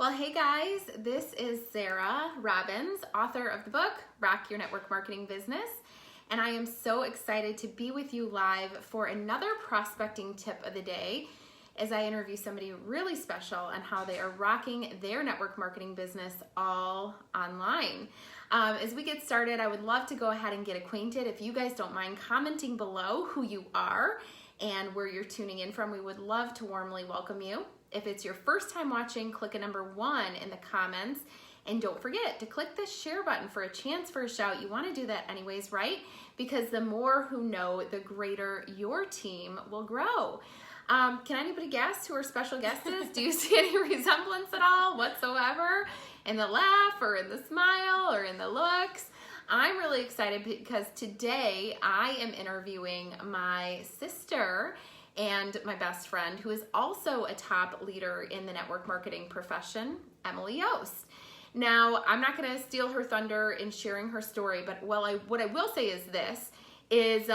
Well, hey guys, this is Sarah Robbins, author of the book, Rock Your Network Marketing Business. And I am so excited to be with you live for another prospecting tip of the day as I interview somebody really special on how they are rocking their network marketing business all online. As we get started, I would love to go ahead and get acquainted. If you guys don't mind commenting below who you are and where you're tuning in from, we would love to warmly welcome you. If it's your first time watching, click a number 1 in the comments. And don't forget to click the share button for a chance for a shout. You want to do that anyways, right? Because the more who know, the greater your team will grow. Can anybody guess who our special guest is? Do you see any resemblance at all whatsoever in the laugh or in the smile or in the looks? I'm really excited because today I am interviewing my sister and my best friend, who is also a top leader in the network marketing profession, Emily Yost. Now, I'm not going to steal her thunder in sharing her story, but what I will say is this, is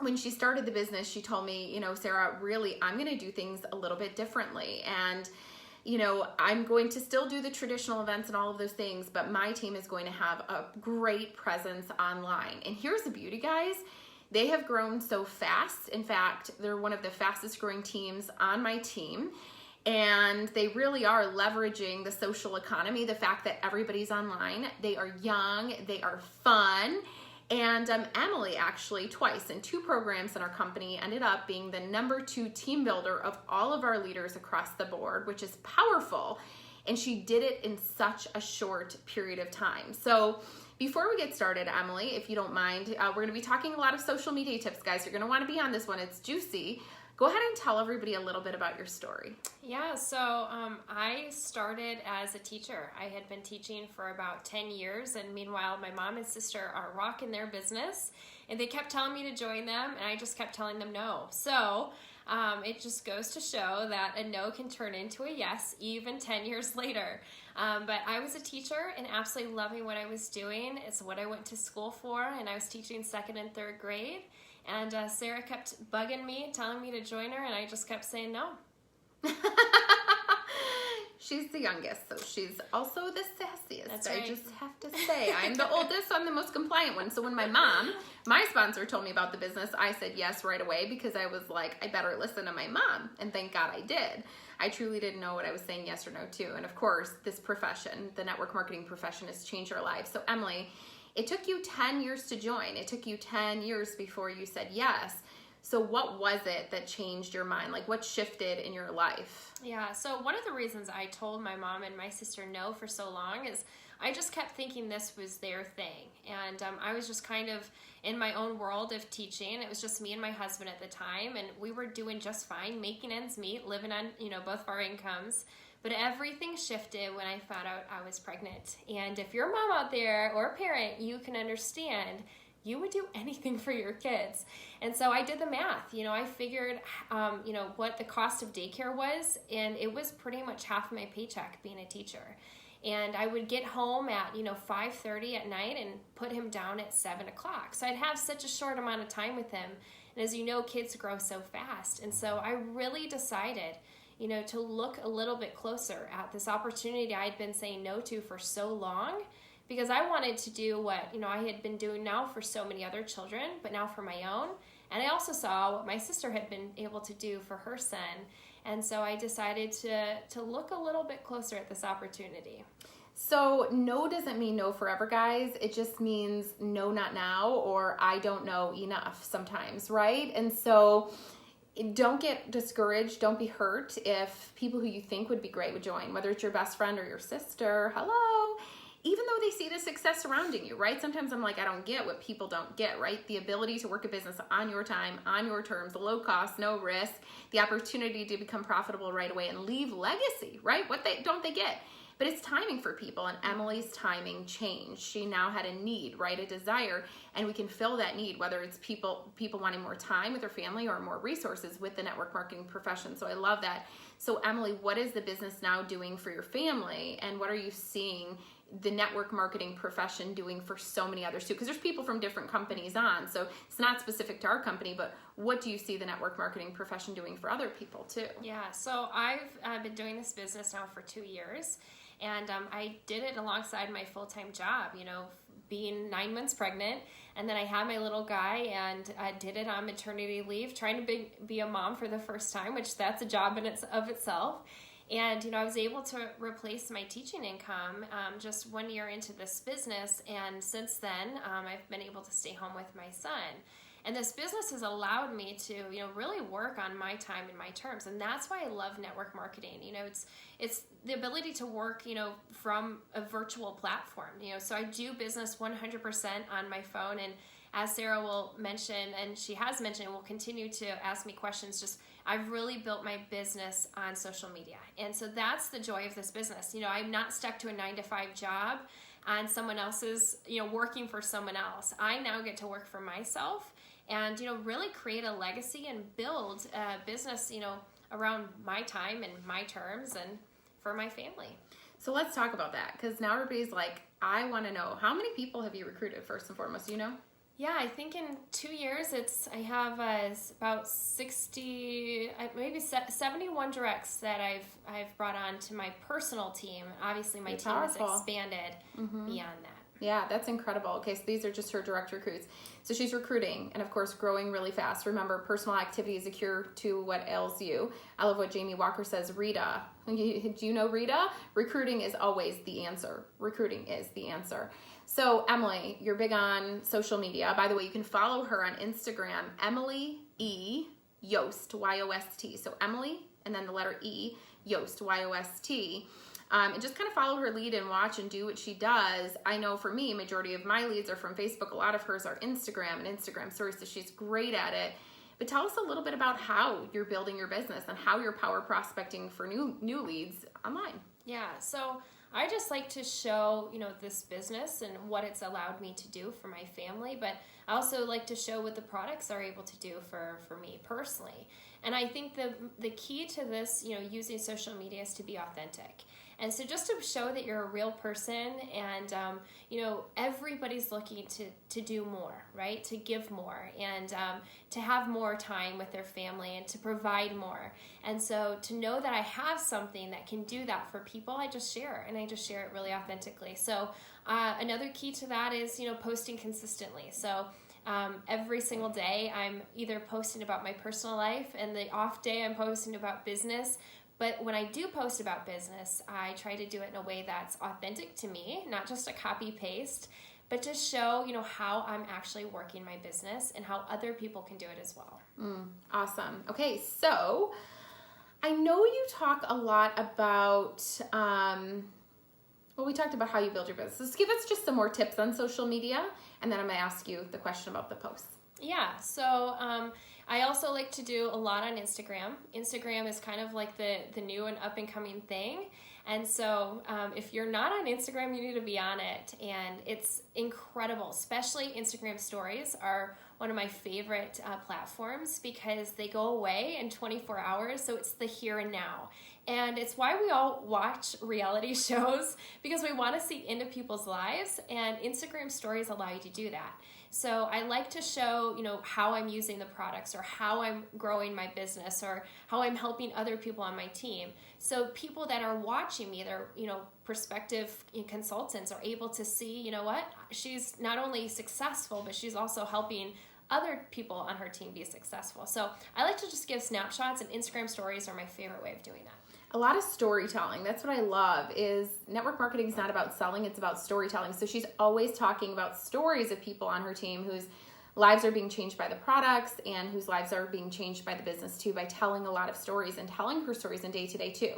when she started the business, she told me, Sarah, really, I'm going to do things a little bit differently. And, I'm going to still do the traditional events and all of those things, but my team is going to have a great presence online. And here's the beauty, guys. They have grown so fast. In fact, they're one of the fastest growing teams on my team. And they really are leveraging the social economy, the fact that everybody's online. They are young, they are fun. And Emily actually twice in 2 programs in our company ended up being the number 2 team builder of all of our leaders across the board, which is powerful. And she did it in such a short period of time. So before we get started, Emily, if you don't mind, we're going to be talking a lot of social media tips, guys. You're going to want to be on this one. It's juicy. Go ahead and tell everybody a little bit about your story. Yeah, so I started as a teacher. I had been teaching for about 10 years, and meanwhile, my mom and sister are rocking their business, and they kept telling me to join them, and I just kept telling them no. So it just goes to show that a no can turn into a yes, even 10 years later. But I was a teacher and absolutely loving what I was doing. It's what I went to school for, and I was teaching 2nd and 3rd grade. And Sarah kept bugging me, telling me to join her, and I just kept saying no. She's the youngest, so she's also the sassiest. That's right. I just have to say, I'm the oldest, so I'm the most compliant one. So when my sponsor told me about the business, I said yes right away because I was like, I better listen to my mom. And thank God I did. I truly didn't know what I was saying yes or no to. And of course, this profession, the network marketing profession, has changed our lives. So Emily, it took you 10 years to join. It took you 10 years before you said yes. So what was it that changed your mind? Like, what shifted in your life? Yeah, so one of the reasons I told my mom and my sister no for so long is I just kept thinking this was their thing. And I was just kind of in my own world of teaching. It was just me and my husband at the time, and we were doing just fine, making ends meet, living on, both of our incomes. But everything shifted when I found out I was pregnant. And if you're a mom out there or a parent, you can understand you would do anything for your kids. And so I did the math. I figured, what the cost of daycare was, and it was pretty much half of my paycheck being a teacher. And I would get home at, 5:30 at night and put him down at 7 o'clock. So I'd have such a short amount of time with him. And as you know, kids grow so fast. And so I really decided to look a little bit closer at this opportunity I had been saying no to for so long, because I wanted to do what, I had been doing now for so many other children, but now for my own. And I also saw what my sister had been able to do for her son. And so I decided to look a little bit closer at this opportunity. So no doesn't mean no forever, guys. It just means no, not now, or I don't know enough sometimes, right? And so don't get discouraged. Don't be hurt if people who you think would be great would join, whether it's your best friend or your sister. Hello. Even though they see the success surrounding you, right? Sometimes I'm like, I don't get what people don't get, right? The ability to work a business on your time, on your terms, low cost, no risk, the opportunity to become profitable right away and leave legacy, right? What don't they get? But it's timing for people, and Emily's timing changed. She now had a need, right? A desire, and we can fill that need, whether it's people wanting more time with their family or more resources with the network marketing profession. So I love that. So Emily, what is the business now doing for your family, and what are you seeing the network marketing profession doing for so many others too? Because there's people from different companies on, so it's not specific to our company, but what do you see the network marketing profession doing for other people too? Yeah, so I've been doing this business now for 2 years, and I did it alongside my full-time job, being 9 months pregnant, and then I had my little guy, and I did it on maternity leave, trying to be a mom for the first time, which that's a job in of itself. And, I was able to replace my teaching income just 1 year into this business. And since then, I've been able to stay home with my son. And this business has allowed me to, really work on my time and my terms. And that's why I love network marketing. It's the ability to work, from a virtual platform, so I do business 100% on my phone. And as Sarah will mention, and she has mentioned, will continue to ask me questions, I've really built my business on social media. And so that's the joy of this business. I'm not stuck to a 9-to-5 job on someone else's, working for someone else. I now get to work for myself and, really create a legacy and build a business, around my time and my terms and for my family. So let's talk about that, because now everybody's like, I want to know, how many people have you recruited first and foremost, Yeah, I think in 2 years, I have about 60, maybe 71 directs that I've brought on to my personal team. Obviously, my team has expanded beyond that. Yeah, that's incredible. Okay, so these are just her direct recruits. So she's recruiting and, of course, growing really fast. Remember, personal activity is a cure to what ails you. I love what Jamie Walker says. Rita, do you know Rita? Recruiting is always the answer. Recruiting is the answer. So, Emily, you're big on social media. By the way, you can follow her on Instagram, Emily E. Yost, Y-O-S-T. So, Emily, and then the letter E, Yost, Y-O-S-T. And just kind of follow her lead and watch and do what she does. I know for me, majority of my leads are from Facebook. A lot of hers are Instagram and Instagram stories, so she's great at it. But tell us a little bit about how you're building your business and how you're power prospecting for new leads online. Yeah, so I just like to show, this business and what it's allowed me to do for my family, but I also like to show what the products are able to do for me personally. And I think the key to this, using social media is to be authentic. And so just to show that you're a real person and, everybody's looking to do more, right? To give more and to have more time with their family and to provide more. And so to know that I have something that can do that for people, I just share, and I just share it really authentically. So another key to that is, posting consistently. So every single day I'm either posting about my personal life, and the off day I'm posting about business. But when I do post about business, I try to do it in a way that's authentic to me, not just a copy paste, but to show, how I'm actually working my business and how other people can do it as well. Awesome. Okay, so I know you talk a lot about, we talked about how you build your business. So give us just some more tips on social media, and then I'm going to ask you the question about the posts. Yeah, so I also like to do a lot on Instagram. Instagram is kind of like the new and up and coming thing. And so if you're not on Instagram, you need to be on it. And it's incredible, especially Instagram stories are one of my favorite platforms because they go away in 24 hours. So it's the here and now. And it's why we all watch reality shows, because we want to see into people's lives, and Instagram stories allow you to do that. So I like to show, how I'm using the products, or how I'm growing my business, or how I'm helping other people on my team. So people that are watching me, they're, prospective consultants, are able to see, what, she's not only successful, but she's also helping other people on her team be successful. So I like to just give snapshots, and Instagram stories are my favorite way of doing that. A lot of storytelling. That's what I love. Is network marketing is not about selling, it's about storytelling. So she's always talking about stories of people on her team whose lives are being changed by the products, and whose lives are being changed by the business too, by telling a lot of stories and telling her stories in day-to-day too.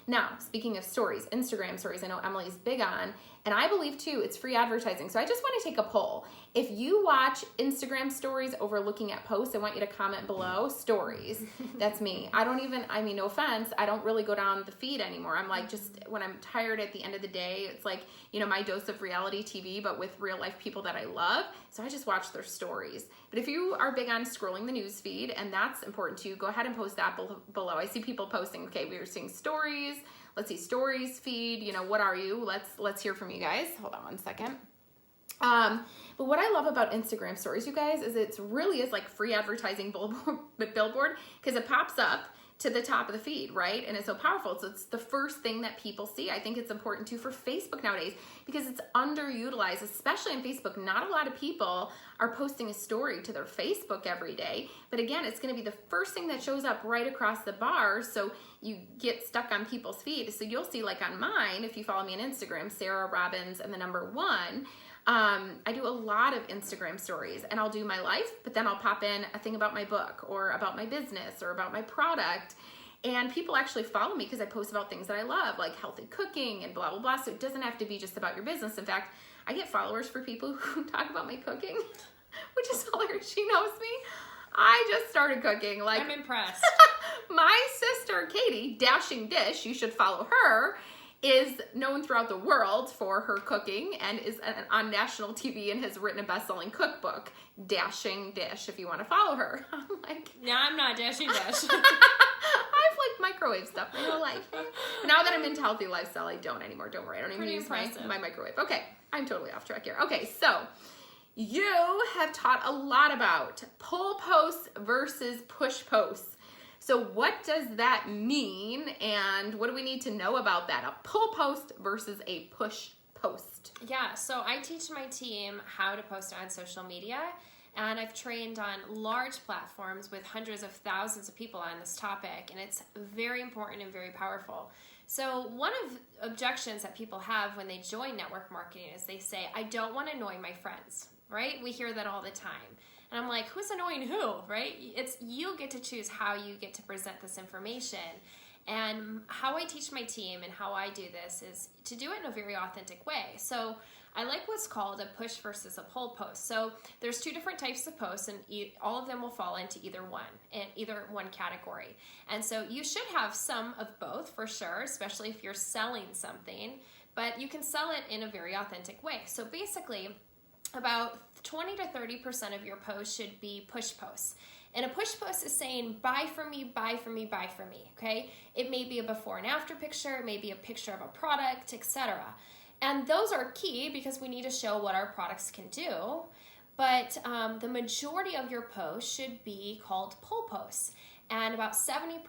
Now, speaking of stories, Instagram stories, I know Emily's big on, and I believe too, it's free advertising. So I just want to take a poll. If you watch Instagram stories over looking at posts, I want you to comment below stories. That's me. No offense, I don't really go down the feed anymore. I'm like, just when I'm tired at the end of the day, it's like, my dose of reality TV, but with real life people that I love. So I just watch their stories. stories. But if you are big on scrolling the news feed, and that's important to you, go ahead and post that below. I see people posting, okay, we are seeing stories. Let's see, stories feed, you know, what are you? Let's hear from you guys. Hold on one second. But what I love about Instagram stories, you guys, is it really is like free advertising billboard, because it pops up to the top of the feed, right? And it's so powerful. So it's the first thing that people see. I think it's important too for Facebook nowadays because it's underutilized, especially on Facebook. Not a lot of people are posting a story to their Facebook every day. But again, it's going to be the first thing that shows up right across the bar. So you get stuck on people's feed. So you'll see, like on mine, if you follow me on Instagram, Sarah Robbins and the number 1, I do a lot of Instagram stories, and I'll do my life, but then I'll pop in a thing about my book or about my business or about my product. And people actually follow me because I post about things that I love, like healthy cooking and blah, blah, blah. So it doesn't have to be just about your business. In fact, I get followers for people who talk about my cooking, which is hilarious. She knows me. I just started cooking. Like, I'm impressed. My sister, Katie, Dashing Dish, you should follow her, is known throughout the world for her cooking and is on national TV and has written a best-selling cookbook, Dashing Dish, if you want to follow her. I'm like... No, I'm not Dashing Dish. I've like microwave stuff in my life. Now that I'm into healthy lifestyle, I don't anymore. Don't worry. I don't even use my microwave. Okay, I'm totally off track here. Okay, so you have taught a lot about pull posts versus push posts. So what does that mean, and what do we need to know about that? A pull post versus a push post. Yeah, so I teach my team how to post on social media, and I've trained on large platforms with hundreds of thousands of people on this topic, and it's very important and very powerful. So one of the objections that people have when they join network marketing is they say, I don't want to annoy my friends, right? We hear that all the time. And I'm like, who's annoying who, right? It's you get to choose how you get to present this information. And how I teach my team and how I do this is to do it in a very authentic way. So I like what's called a push versus a pull post. So there's 2 different types of posts, and all of them will fall into either one category. And so you should have some of both for sure, especially if you're selling something, but you can sell it in a very authentic way. So basically, about 20 to 30% of your posts should be push posts. And a push post is saying, buy from me, buy from me, buy from me, okay? It may be a before and after picture, it may be a picture of a product, etc. And those are key because we need to show what our products can do. But the majority of your posts should be called pull posts. And about 70%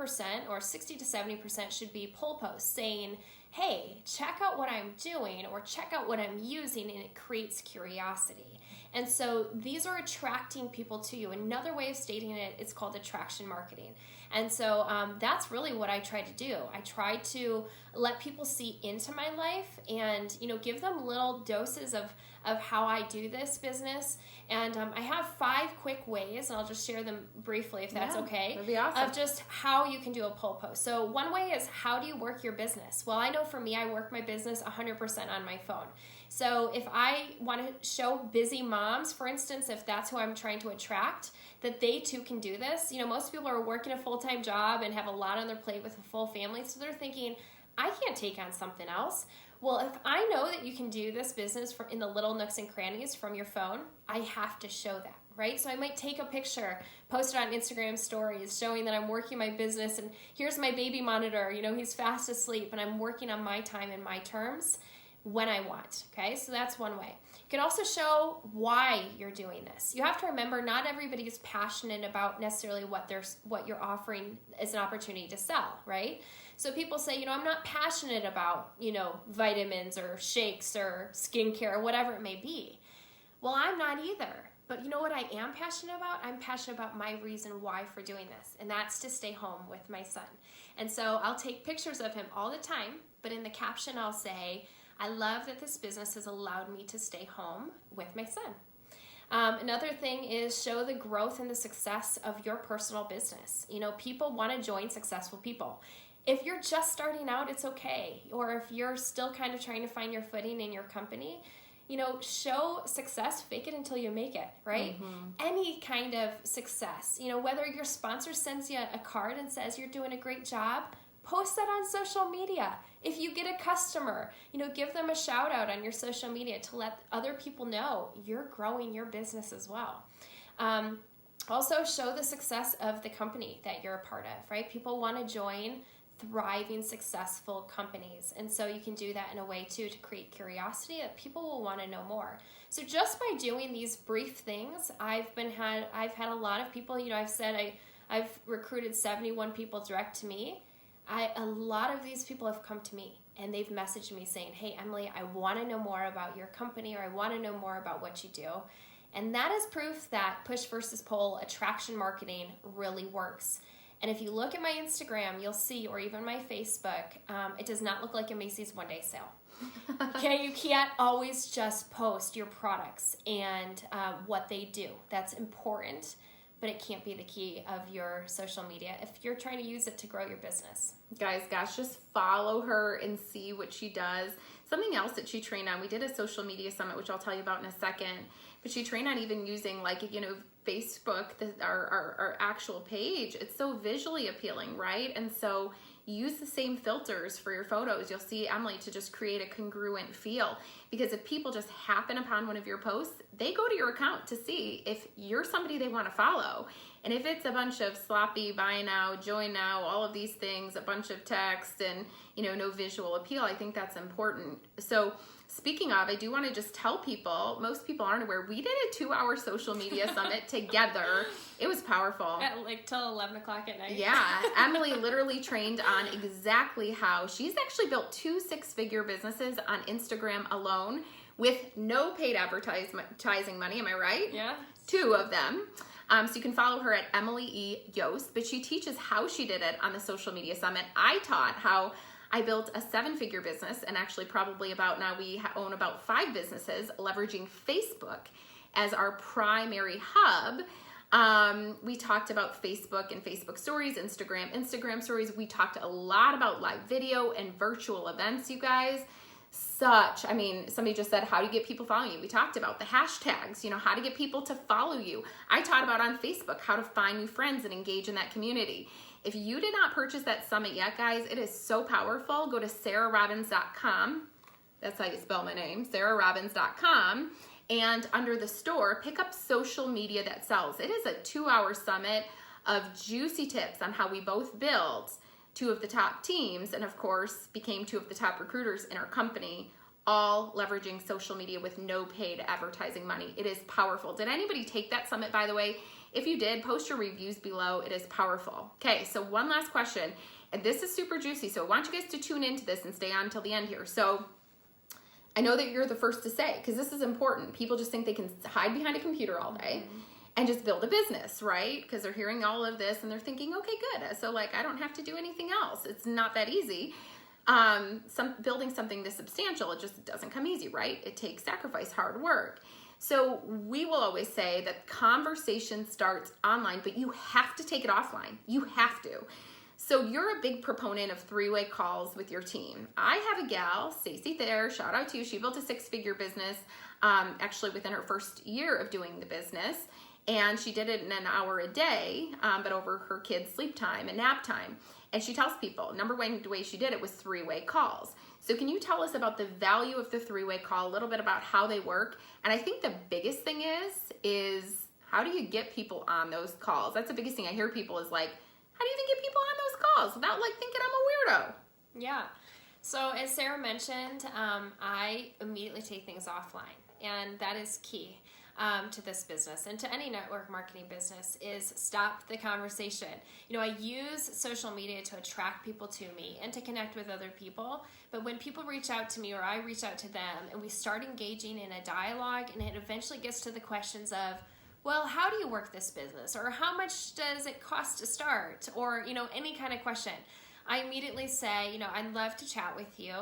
or 60 to 70% should be pull posts saying, hey, check out what I'm doing or check out what I'm using, and it creates curiosity. And so these are attracting people to you. Another way of stating it, it's called attraction marketing. And so that's really what I try to do. I try to let people see into my life and, give them little doses of how I do this business. And I have 5 quick ways, and I'll just share them briefly if that's okay. That'd be awesome. Of just how you can do a pull post. So one way is, how do you work your business? Well, I know for me, I work my business 100% on my phone. So if I want to show busy moms, for instance, if that's who I'm trying to attract, that they too can do this. Most people are working a full-time job and have a lot on their plate with a full family, so they're thinking, I can't take on something else. Well, if I know that you can do this business in the little nooks and crannies from your phone, I have to show that, right? So I might take a picture, post it on Instagram stories, showing that I'm working my business, and here's my baby monitor, he's fast asleep, and I'm working on my time and my terms when I want, okay? So that's one way. You can also show why you're doing this. You have to remember, not everybody is passionate about necessarily what you're offering as an opportunity to sell, right? So people say, I'm not passionate about, vitamins or shakes or skincare or whatever it may be. Well, I'm not either. But you know what I am passionate about? I'm passionate about my reason why for doing this, and that's to stay home with my son. And so I'll take pictures of him all the time, but in the caption I'll say, I love that this business has allowed me to stay home with my son. Another thing is show the growth and the success of your personal business. People want to join successful people. If you're just starting out, it's okay. Or if you're still kind of trying to find your footing in your company, show success, fake it until you make it, right? Mm-hmm. Any kind of success, whether your sponsor sends you a card and says you're doing a great job, post that on social media. If you get a customer, give them a shout out on your social media to let other people know you're growing your business as well. Also show the success of the company that you're a part of, right? People want to join thriving, successful companies. And so you can do that in a way too to create curiosity that people will want to know more. So just by doing these brief things, I've had a lot of people, I've said I've recruited 71 people direct to me. A lot of these people have come to me and they've messaged me saying, hey, Emily, I want to know more about your company, or I want to know more about what you do. And that is proof that push versus pull attraction marketing really works. And if you look at my Instagram, you'll see, or even my Facebook, it does not look like a Macy's one-day sale. Okay, you can't always just post your products and what they do. That's important, but it can't be the key of your social media if you're trying to use it to grow your business. Guys, gosh, just follow her and see what she does. Something else that she trained on, we did a social media summit, which I'll tell you about in a second, but she trained on even using Facebook, our actual page. It's so visually appealing, right? And so use the same filters for your photos. You'll see, Emily, to just create a congruent feel. Because if people just happen upon one of your posts, they go to your account to see if you're somebody they want to follow. And if it's a bunch of sloppy buy now, join now, all of these things, a bunch of text and, no visual appeal, I think that's important. So speaking of, I do want to just tell people, most people aren't aware, we did a 2-hour social media summit together. It was powerful. At till 11 o'clock at night. Yeah. Emily literally trained on exactly how she's actually built 2 6-figure businesses on Instagram alone with no paid advertising money. Am I right? Yeah. 2 of them. So you can follow her at Emily E. Yost, but she teaches how she did it on the social media summit. I taught how I built a 7-figure business, and actually probably now we own about 5 businesses leveraging Facebook as our primary hub. We talked about Facebook and Facebook stories, Instagram stories. We talked a lot about live video and virtual events, you guys. Somebody just said, how do you get people following you? We talked about the hashtags, how to get people to follow you. I taught about on Facebook how to find new friends and engage in that community. If you did not purchase that summit yet, guys, it is so powerful. Go to sarahrobbins.com. That's how you spell my name, sarahrobbins.com. And under the store, pick up social media that sells. It is a 2-hour summit of juicy tips on how we both built 2 of the top teams and, of course, became 2 of the top recruiters in our company, all leveraging social media with no paid advertising money. It is powerful. Did anybody take that summit, by the way? If you did, post your reviews below. It is powerful. Okay, so one last question, and this is super juicy, so I want you guys to tune into this and stay on until the end here. So I know that you're the first to say, because this is important. People just think they can hide behind a computer all day and just build a business, right? Because they're hearing all of this and they're thinking, okay, good. So I don't have to do anything else. It's not that easy. Building something this substantial, it just doesn't come easy, right? It takes sacrifice, hard work. So we will always say that conversation starts online, but you have to take it offline. You have to. So you're a big proponent of 3-way calls with your team. I have a gal, Stacy Thayer, shout out to you. She built a 6-figure business actually within her first year of doing the business. And she did it in an hour a day, but over her kids' sleep time and nap time. And she tells people, number one way she did it was 3-way calls. So can you tell us about the value of the 3-way call, a little bit about how they work? And I think the biggest thing is how do you get people on those calls? That's the biggest thing I hear people is like, how do you even get people on those calls without thinking I'm a weirdo? Yeah. So as Sarah mentioned, I immediately take things offline, and that is key. To this business and to any network marketing business is stop the conversation. I use social media to attract people to me and to connect with other people. But when people reach out to me or I reach out to them and we start engaging in a dialogue, and it eventually gets to the questions of, well, how do you work this business? Or how much does it cost to start? Or, any kind of question. I immediately say, I'd love to chat with you.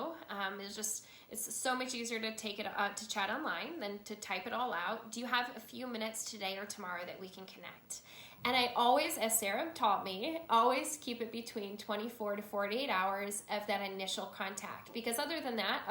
It's so much easier to take it to chat online than to type it all out. Do you have a few minutes today or tomorrow that we can connect? And I always, as Sarah taught me, always keep it between 24 to 48 hours of that initial contact. Because other than that,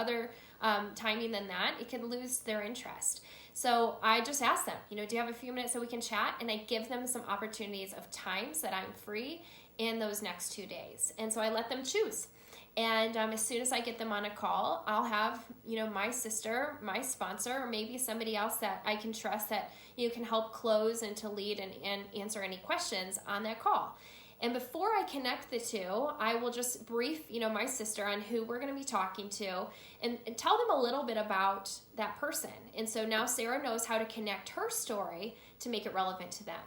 timing than that, it can lose their interest. So I just ask them, do you have a few minutes so we can chat? And I give them some opportunities of times that I'm free in those next 2 days. And so I let them choose. And as soon as I get them on a call, I'll have, my sister, my sponsor, or maybe somebody else that I can trust that can help close and to lead and answer any questions on that call. And before I connect the two, I will just brief, my sister on who we're going to be talking to and tell them a little bit about that person. And so now Sarah knows how to connect her story to make it relevant to them.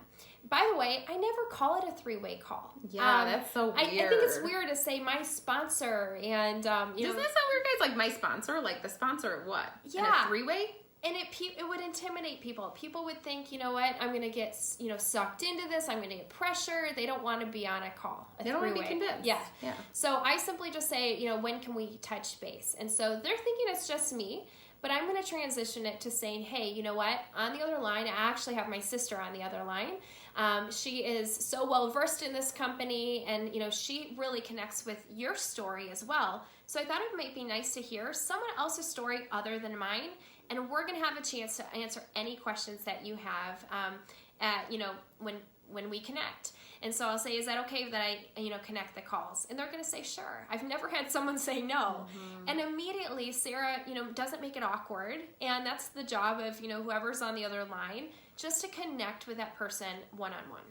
By the way, I never call it a three-way call. Yeah, that's so weird. I think it's weird to say my sponsor and, Doesn't that sound weird, guys? Like my sponsor? Like the sponsor of what? Yeah. And a three-way? And it would intimidate people. People would think, you know what, I'm going to get, sucked into this. I'm going to get pressure. They don't want to be on a call. They don't want to be convinced. Yeah. So I simply just say, when can we touch base? And so they're thinking it's just me, but I'm going to transition it to saying, hey, you know what, on the other line, I actually have my sister on the other line. She is so well versed in this company, and she really connects with your story as well. So I thought it might be nice to hear someone else's story other than mine. And we're going to have a chance to answer any questions that you have, when we connect. And so I'll say, is that okay that I, connect the calls? And they're going to say, sure. I've never had someone say no. Mm-hmm. And immediately Sarah, doesn't make it awkward. And that's the job of, whoever's on the other line, just to connect with that person one-on-one.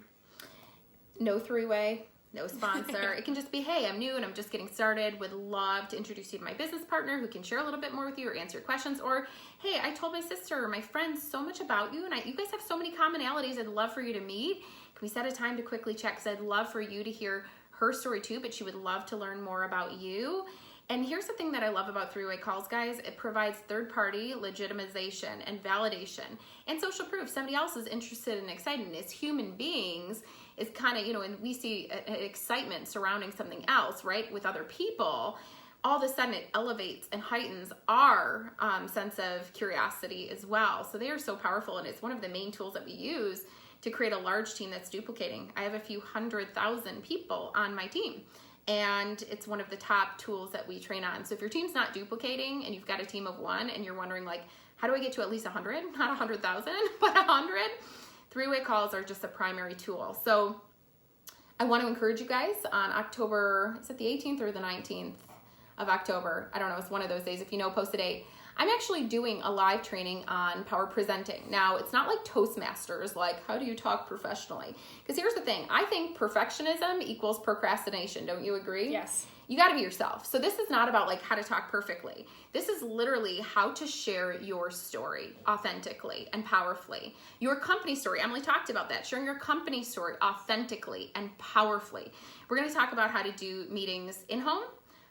No three-way. No sponsor. It can just be, hey, I'm new and I'm just getting started. Would love to introduce you to my business partner who can share a little bit more with you or answer your questions. Or, hey, I told my sister or my friends so much about you and you guys have so many commonalities. I'd love for you to meet. Can we set a time to quickly check? Because I'd love for you to hear her story too, but she would love to learn more about you. And here's the thing that I love about three-way calls, guys. It provides third-party legitimization and validation and social proof. Somebody else is interested and excited. And as human beings, it's kind of, and we see an excitement surrounding something else, right, with other people, all of a sudden it elevates and heightens our sense of curiosity as well. So they are so powerful, and it's one of the main tools that we use to create a large team that's duplicating. I have a few 100,000 people on my team, and it's one of the top tools that we train on. So if your team's not duplicating and you've got a team of one and you're wondering, like, how do I get to at least 100? Not 100,000, but 100. Three-way calls are just a primary tool. So I want to encourage you guys on October, is it the 18th or the 19th of October? I don't know. It's one of those days. If you know, post a date. I'm actually doing a live training on power presenting. Now, it's not like Toastmasters, like how do you talk professionally? Because here's the thing. I think perfectionism equals procrastination. Don't you agree? Yes. You got to be yourself. So this is not about like how to talk perfectly. This is literally how to share your story authentically and powerfully. Your company story. Emily talked about that. Sharing your company story authentically and powerfully. We're going to talk about how to do meetings in home,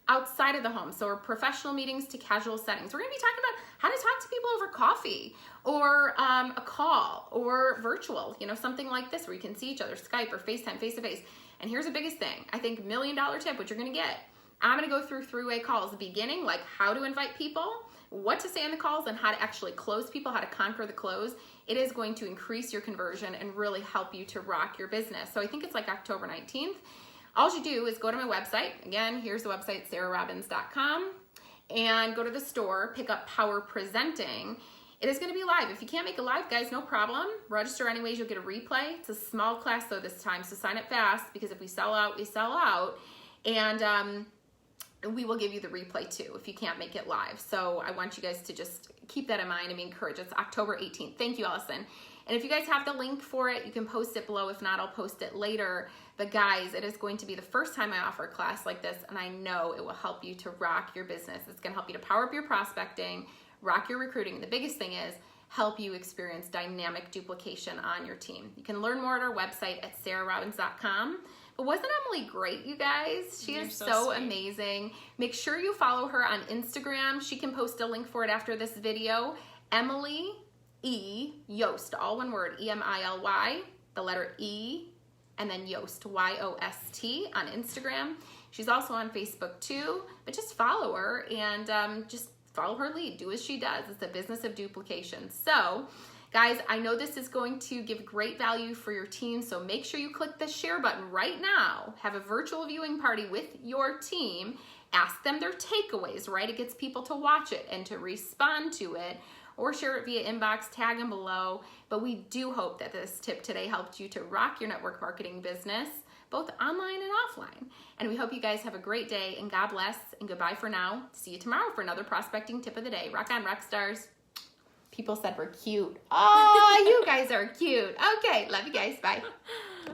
outside of the home. So professional meetings to casual settings. We're going to be talking about how to talk to people over coffee or a call or virtual, something like this where you can see each other, Skype or FaceTime, face-to-face. And here's the biggest thing. I think $1 million tip, what you're going to get. I'm going to go through three-way calls. The beginning, like how to invite people, what to say on the calls, and how to actually close people, how to conquer the close. It is going to increase your conversion and really help you to rock your business. So I think it's like October 19th. All you do is go to my website. Again, here's the website, sarahrobbins.com, and go to the store, pick up Power Presenting. It is going to be live. If you can't make it live, guys, no problem. Register anyways. You'll get a replay. It's a small class, though, this time, so sign up fast because if we sell out, we sell out. And we will give you the replay, too, if you can't make it live. So I want you guys to just keep that in mind and be encouraged. It's October 18th. Thank you, Allison. And if you guys have the link for it, you can post it below. If not, I'll post it later. But guys, it is going to be the first time I offer a class like this, and I know it will help you to rock your business. It's going to help you to power up your prospecting, rock your recruiting. The biggest thing is help you experience dynamic duplication on your team. You can learn more at our website at sarahrobbins.com. But wasn't Emily great, you guys? She is so amazing. Make sure you follow her on Instagram. She can post a link for it after this video. Emily E. Yost, all one word, E-M-I-L-Y, the letter E, and then Yost, Y-O-S-T on Instagram. She's also on Facebook too, but just follow her and just follow her lead. Do as she does. It's a business of duplication. So, guys, I know this is going to give great value for your team, so make sure you click the share button right now. Have a virtual viewing party with your team. Ask them their takeaways, right? It gets people to watch it and to respond to it, or share it via inbox, tag them below. But we do hope that this tip today helped you to rock your network marketing business both online and offline. And we hope you guys have a great day, and God bless, and goodbye for now. See you tomorrow for another prospecting tip of the day. Rock on, rock stars. People said we're cute. Oh, you guys are cute. Okay, love you guys. Bye.